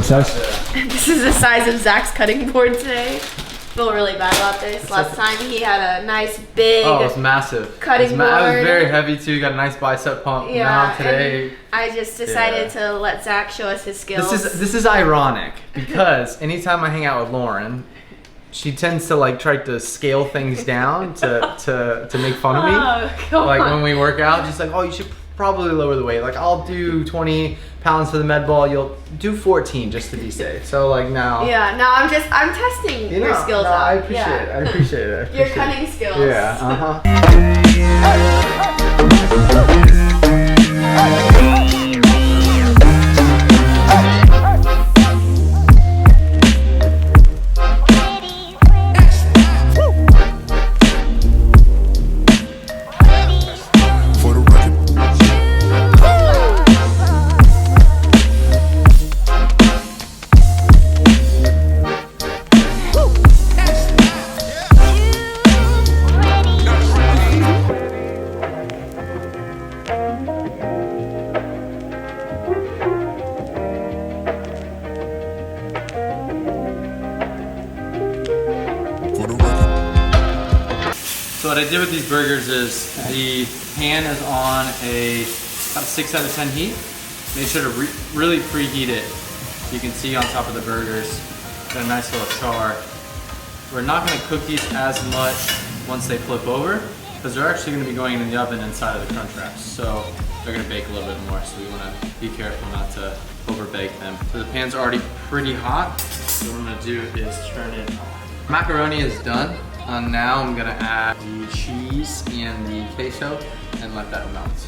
size? This is the size of Zach's cutting board today. Feel really bad about this. Last time he had a nice big. Oh, it's massive. Cutting board. It was very heavy too. Got a nice bicep pump. Yeah. Now today, I just decided to let Zach show us his skills. This is ironic because anytime I hang out with Lauren, she tends to like try to scale things down to make fun of me. Like when we work out, she's like, "Oh, you should probably lower the weight. Like I'll do 20 pounds for the med ball. You'll do 14 just to be safe." So like now. Yeah. No, I'm testing your skills out. I appreciate it. I appreciate it. Your cutting skills. Yeah. So what I did with these burgers is the pan is on about 6 out of 10 heat. Make sure to really preheat it. You can see on top of the burgers, got a nice little char. We're not going to cook these as much once they flip over because they're actually going to be going in the oven inside of the crunch wraps. So they're going to bake a little bit more. So we want to be careful not to over bake them. So the pan's already pretty hot. So what I'm going to do is turn it on. Macaroni is done. Now I'm gonna add the cheese and the queso and let that melt.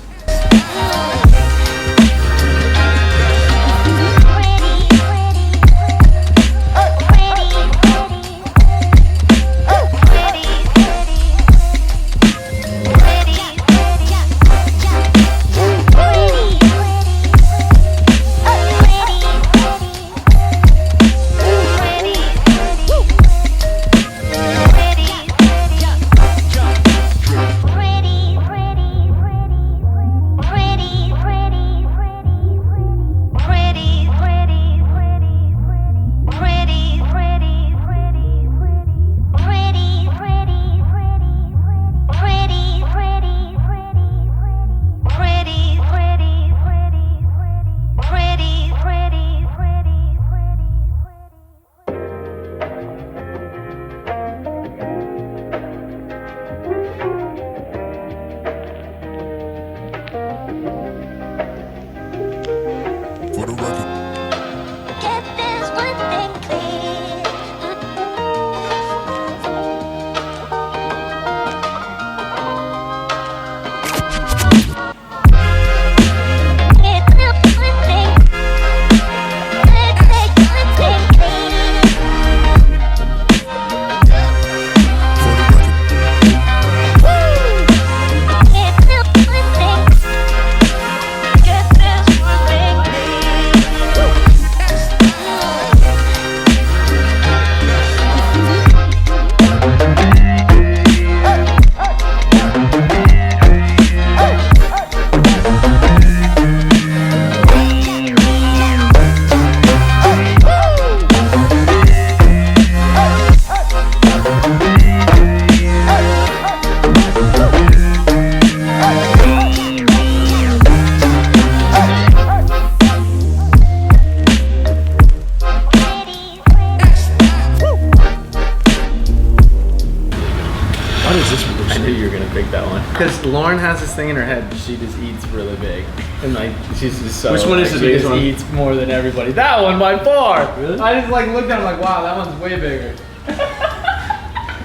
Because Lauren has this thing in her head, she just eats really big. And like, she's just so... Which one is the biggest one? She just eats more than everybody. That one by far! Really? I just like looked at him like, wow, that one's way bigger.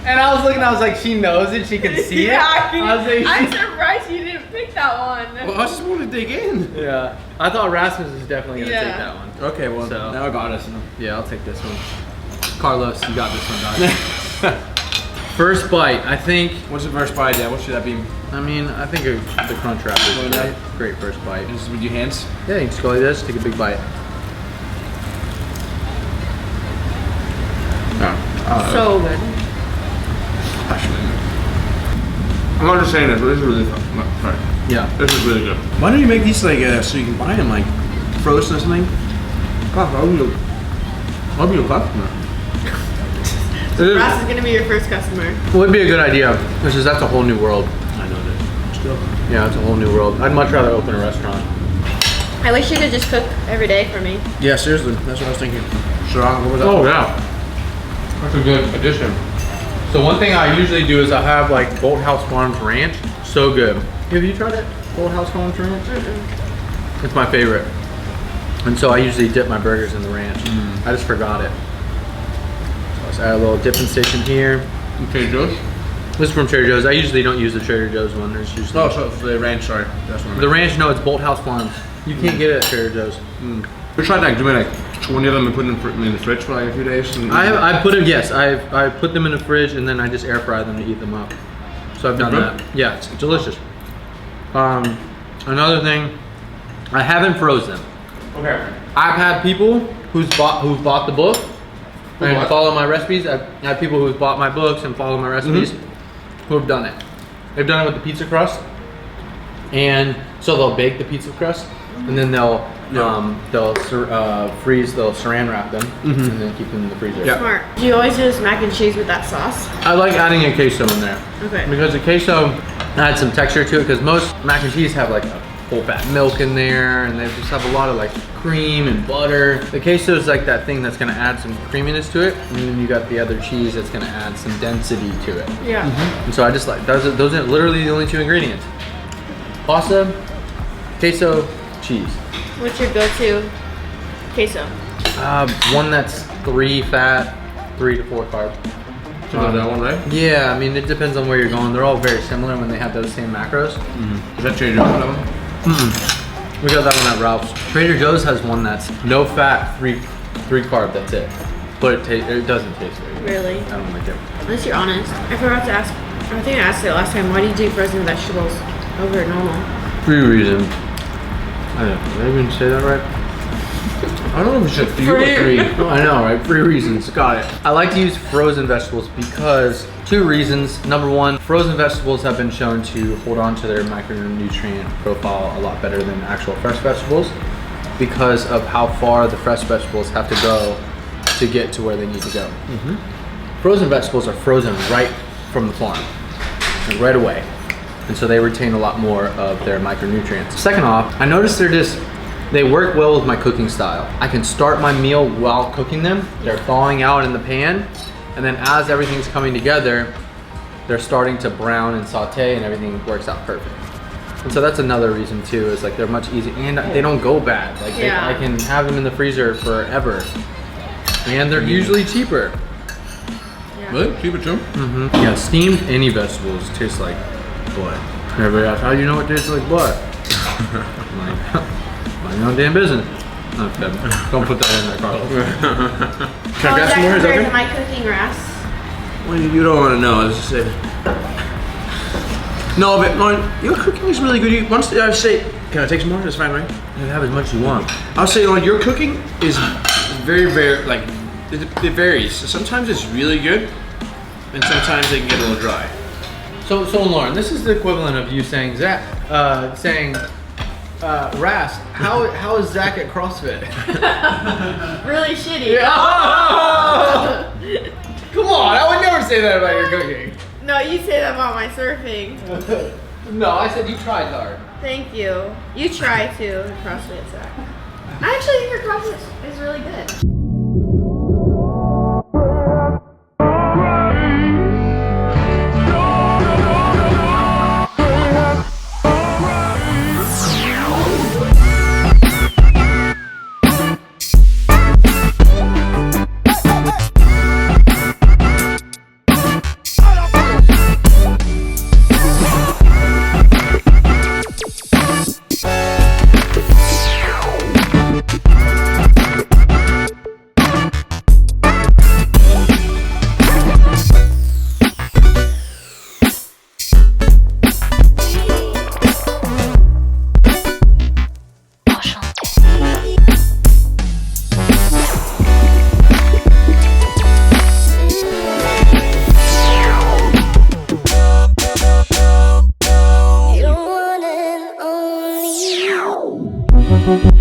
And I was looking, I was like, she knows it, she can see it. I'm surprised you didn't pick that one. Well, I just want to dig in. Yeah. I thought Rasmus was definitely going to take that one. Okay, well, So- now I got us. Yeah, I'll take this one. Carlos, you got this one, dog. First bite, I think. What's the first bite, Dad? What should that be? I mean, I think the crunch wrap is Well, great. Great first bite. Just with your hands? Yeah, you just go like this, take a big bite. So good. I'm not just saying this, but this is really fun. No, sorry. Yeah. This is really good. Why don't you make these like so you can buy them like frozen or something? God, I'll be a customer. Ross is gonna be your first customer. Would be a good idea. Because that's a whole new world. I know that. Still. Yeah, it's a whole new world. I'd much rather open a restaurant. I wish you could just cook every day for me. Yeah, seriously. That's what I was thinking. Sharang, what was that? Oh yeah, that's a good addition. So one thing I usually do is I have like Bolthouse Farms Ranch. So good. Have you tried it? Bolthouse Farms Ranch? It's my favorite. And so I usually dip my burgers in the ranch. I just forgot it. So let's add a little dipping station here. Trader Joe's? This is from Trader Joe's. I usually don't use the Trader Joe's one. There's usually Oh, so the ranch, sorry. That's what I meant. the ranch. No, it's Bolthouse Farms. You can't get it at Trader Joe's. We tried like doing like 20 of them and putting them in the fridge for like a few days. And I put them. Yes, I put them in the fridge and then I just air fry them to eat them up. So I've done that. Yeah, it's delicious. Another thing, I haven't froze them. Okay. I've had people who've bought the book and what? follow my recipes. I've had people who've bought my books and follow my recipes who have done it. They've done it with the pizza crust, and so they'll bake the pizza crust and then they'll freeze, they'll saran wrap them and then keep them in the freezer. Yeah. Smart. Do you always use mac and cheese with that sauce? I like adding a queso in there. Okay. Because the queso adds some texture to it, because most mac and cheese have like a full fat milk in there and they just have a lot of like cream and butter. The queso is like that thing that's gonna add some creaminess to it, and then you got the other cheese that's gonna add some density to it. Yeah. And so I just like, those are literally the only two ingredients. Pasta, queso, cheese. What's your go-to queso? One that's 3 fat, 3 to 4 carb. So that one, right? Yeah, I mean, it depends on where you're going. They're all very similar when they have those same macros. Is that Trader Joe's that one? We got that one at Ralph's. Trader Joe's has one that's no fat, 3 carb, that's it. But it doesn't taste very good. Really? I don't like it. Unless you're honest. I forgot to ask. I think I asked it last time. Why do you do frozen vegetables over normal? 3 reasons. I don't know, did I even say that right? I don't know if you said 3 or 3. Oh, I know, right? 3 reasons. Got it. I like to use frozen vegetables because 2 reasons. Number 1, frozen vegetables have been shown to hold on to their micronutrient profile a lot better than actual fresh vegetables because of how far the fresh vegetables have to go to get to where they need to go. Frozen vegetables are frozen right from the farm, like right away. And so they retain a lot more of their micronutrients. Second off, I noticed they work well with my cooking style. I can start my meal while cooking them. They're thawing out in the pan. And then as everything's coming together, they're starting to brown and saute and everything works out perfect. And so that's another reason too, is like they're much easier and they don't go bad. Like I can have them in the freezer forever. And they're usually cheaper. Yeah. Really? Cheaper too? Yeah, steamed any vegetables taste like blood. Everybody asks, how do you know it tastes like blood? I'm like, mind your own damn business. No, don't put that in there, Carlos. Can I grab some more? Is that compared to okay? my cooking, Ross? Well, you don't want to know. I was just saying. No, but Lauren, your cooking is really good. Once I say, can I take some more? That's fine, right? You can have as much as you want. I'll say, Lauren, your cooking is very, very like it varies. So sometimes it's really good, and sometimes it can get a little dry. So Lauren, this is the equivalent of you saying Rast, how is Zach at CrossFit? Really shitty. Yeah. Come on, I would never say that about your cooking. No, you say that about my surfing. No, I said you tried hard. Thank you. You try to CrossFit, Zach. I actually think your CrossFit is really good. Yo.